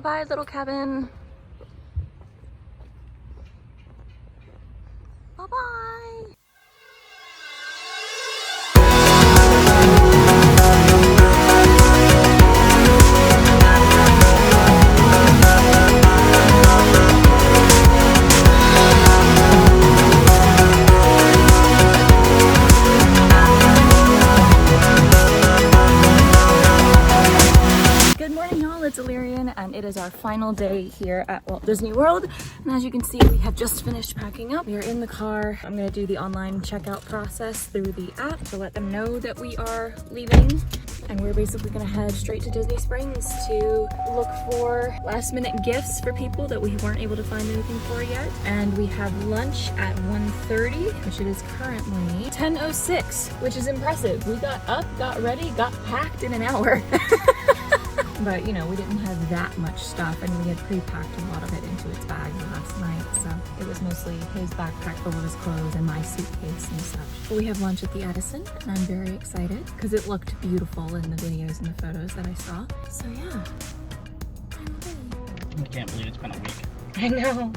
Bye-bye, little cabin. Bye-bye. It's Alirien, and it is our final day here at Walt Disney World. And as you can see, we have just finished packing up. We are in the car. I'm gonna do the online checkout process through the app to let them know that we are leaving. And we're basically gonna head straight to Disney Springs to look for last minute gifts for people that we weren't able to find anything for yet. And we have lunch at 1:30, which it is currently 10:06, which is impressive. We got up, got ready, got packed in an hour. But you know, we didn't have that much stuff, and we had pre-packed a lot of it into its bags last night, so it was mostly his backpack full of his clothes and my suitcase and such. But we have lunch at the Edison, and I'm very excited because it looked beautiful in the videos and the photos that I saw. So yeah, I can't believe it's been a week. I know.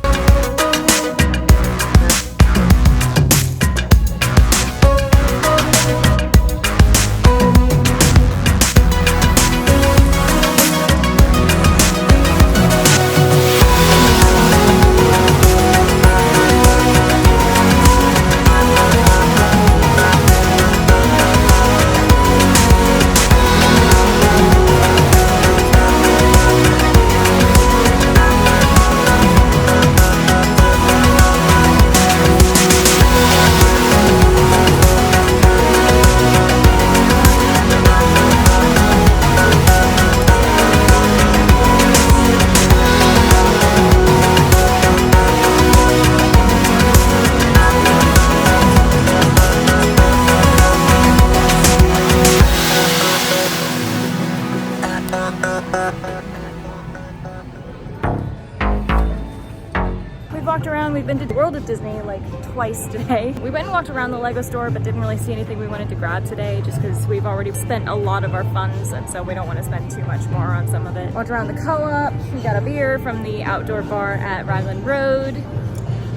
We've been to the World at Disney like twice today. We went and walked around the Lego store, but didn't really see anything we wanted to grab today just because we've already spent a lot of our funds, and so we don't want to spend too much more on some of it. Walked around the co-op. We got a beer from the outdoor bar at Raglan Road.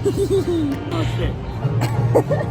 Oh shit.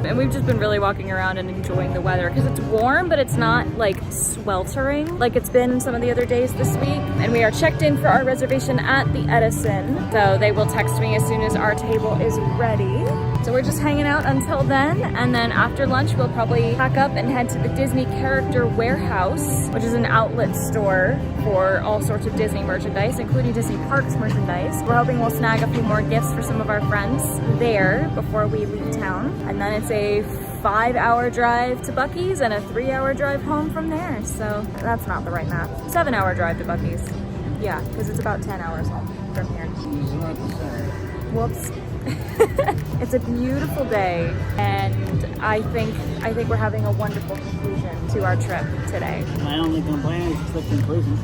And we've just been really walking around and enjoying the weather because it's warm, but it's not like sweltering like it's been some of the other days this week. And we are checked in for our reservation at the Edison, so they will text me as soon as our table is ready. So we're just hanging out until then, and then after lunch we'll probably pack up and head to the Disney Character Warehouse, which is an outlet store for all sorts of Disney merchandise, including Disney Parks merchandise. We're hoping we'll snag a few more gifts for some of our friends there before we leave town. And then it's a 5-hour drive to Buc-ee's and a 3-hour drive home from there. So that's not the right math. 7-hour drive to Buc-ee's. Yeah, because it's about 10 hours home from here. Whoops. It's a beautiful day, and I think we're having a wonderful conclusion to our trip today. My only complaint is the conclusion.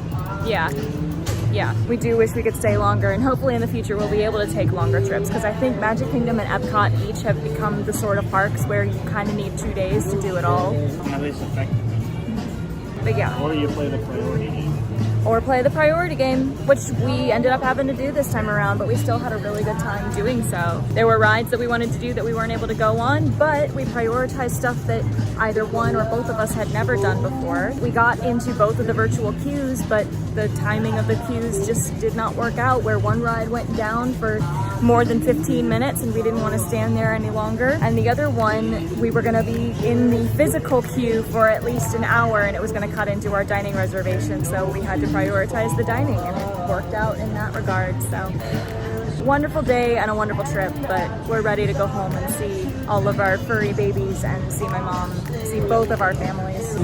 Yeah, we do wish we could stay longer, and hopefully in the future we'll be able to take longer trips, because I think Magic Kingdom and Epcot each have become the sort of parks where you kind of need 2 days to do it all. At least effective. But yeah. Or you play the priority game. Or play the priority game, which we ended up having to do this time around, but we still had a really good time doing so. There were rides that we wanted to do that we weren't able to go on, but we prioritized stuff that either one or both of us had never done before. We got into both of the virtual queues, but the timing of the queues just did not work out, where one ride went down for more than 15 minutes and we didn't want to stand there any longer. And the other one, we were gonna be in the physical queue for at least an hour, and it was gonna cut into our dining reservation, so we had to prioritize the dining, and it worked out in that regard. So wonderful day and a wonderful trip, but we're ready to go home and see all of our furry babies and see my mom, see both of our families.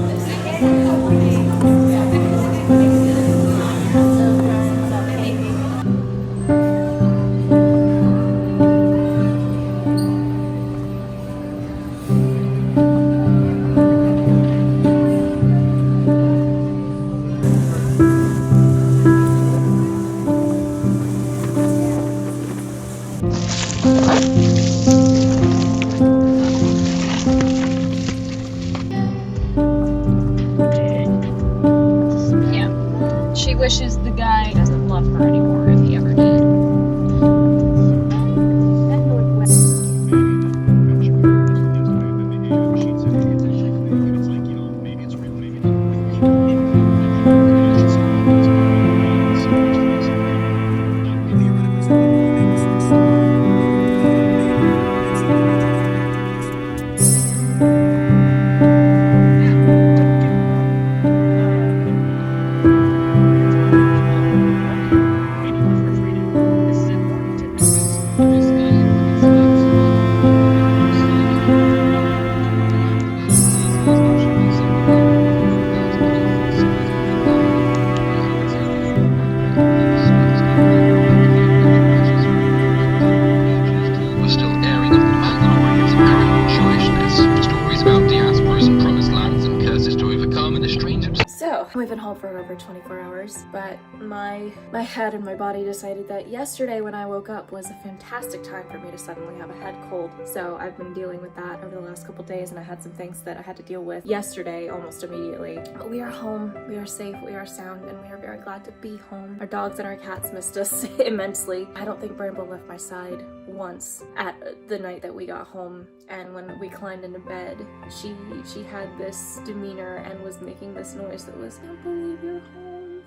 that my head and my body decided that yesterday when I woke up was a fantastic time for me to suddenly have a head cold. So I've been dealing with that over the last couple days, and I had some things that I had to deal with yesterday almost immediately. But we are home, we are safe, we are sound, and we are very glad to be home. Our dogs and our cats missed us immensely. I don't think Bramble left my side once at the night that we got home, and when we climbed into bed, she had this demeanor and was making this noise that was, "I can't believe you're home,"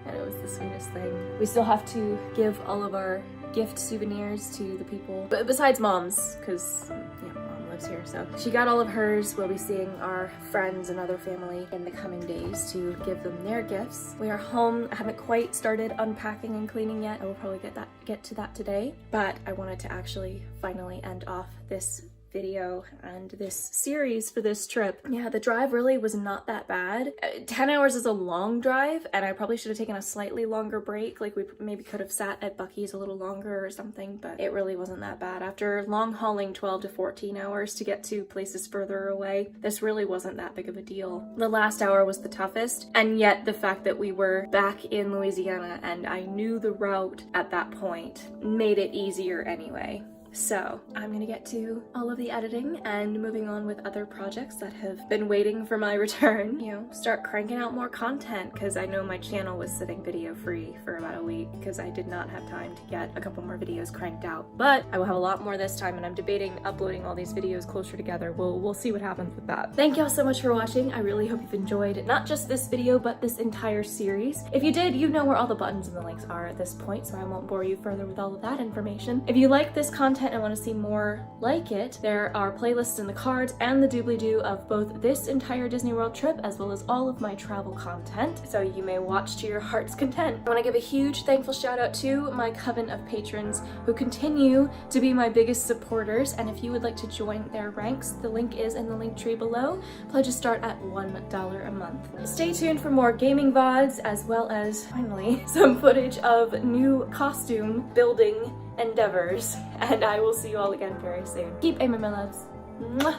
and it was the sweetest thing. We still have to give all of our gift souvenirs to the people, but besides Mom's, because Mom lives here, so she got all of hers. We'll be seeing our friends and other family in the coming days to give them their gifts. We are home. I haven't quite started unpacking and cleaning yet. I will probably get to that today, but I wanted to actually finally end off this video and this series for this trip. Yeah, the drive really was not that bad. 10 hours is a long drive, and I probably should have taken a slightly longer break. Like, we maybe could have sat at Buc-ee's a little longer or something, but it really wasn't that bad. After long hauling 12 to 14 hours to get to places further away, this really wasn't that big of a deal. The last hour was the toughest, and yet the fact that we were back in Louisiana and I knew the route at that point made it easier anyway. So I'm gonna get to all of the editing and moving on with other projects that have been waiting for my return. Start cranking out more content, because I know my channel was sitting video free for about a week because I did not have time to get a couple more videos cranked out. But I will have a lot more this time, and I'm debating uploading all these videos closer together. We'll see what happens with that. Thank y'all so much for watching. I really hope you've enjoyed not just this video, but this entire series. If you did, you know where all the buttons and the links are at this point, so I won't bore you further with all of that information. If you like this content and want to see more like it, there are playlists in the cards and the doobly-doo of both this entire Disney World trip as well as all of my travel content, so you may watch to your heart's content. I want to give a huge thankful shout out to my coven of patrons who continue to be my biggest supporters, and if you would like to join their ranks, the link is in the link tree below. Pledges start at $1 a month. Stay tuned for more gaming VODs, as well as, finally, some footage of new costume building endeavors, and I will see you all again very soon. Keep aiming, my loves. Mwah!